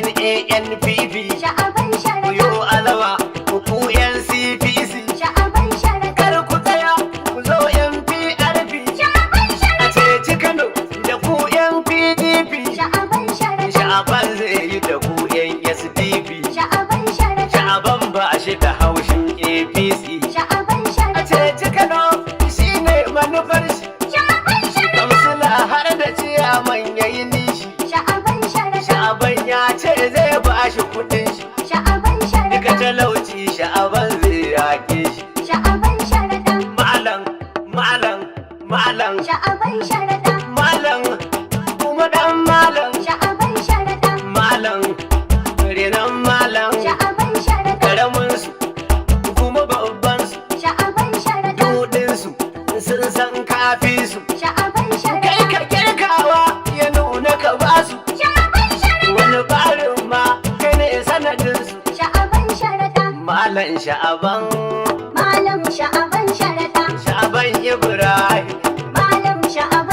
NANPP Sha'aban sharaɗa. yo alawa ku NCPC Sha'aban sharaɗa. kar ku tsaya ku zo NPRP Sha'aban a sharaɗa. ceci Kano da ku NPDP Sha'aban sharaɗa. Sha'aban zai yi da ku SDP Sha'aban sharaɗa. Sha'aban ba shi da haushin APC Sha'aban a sharaɗa. ceci Kano shine manufar shi Sha'aban sharaɗa. kamsila har da ciyaman yayi nishi Sha'aban sharaɗa. Sha'aban ya ce zai ba shi kudin shi Sha'aban duka sharaɗa. talauci Sha'aban zai yake shi Sha'aban sharaɗa. malam Sha'aban sharaɗa. malam kuma dan malam Sha'aban sharaɗa. malam renan malam Sha'aban sharaɗa. karamin su kuma babban su Sha'aban sharaɗa. dudin su sun san kafi su Sha'aban kai sharaɗa. ka kirkawa ya nuna ka basu Sha'aban sharaɗa. wani barin ma kai ne sanadin su Sha'aban sharaɗa. malam Sha'aban Malam Sha'aban sharaɗa. Sha'aban Ibrahim Malam Sha'aban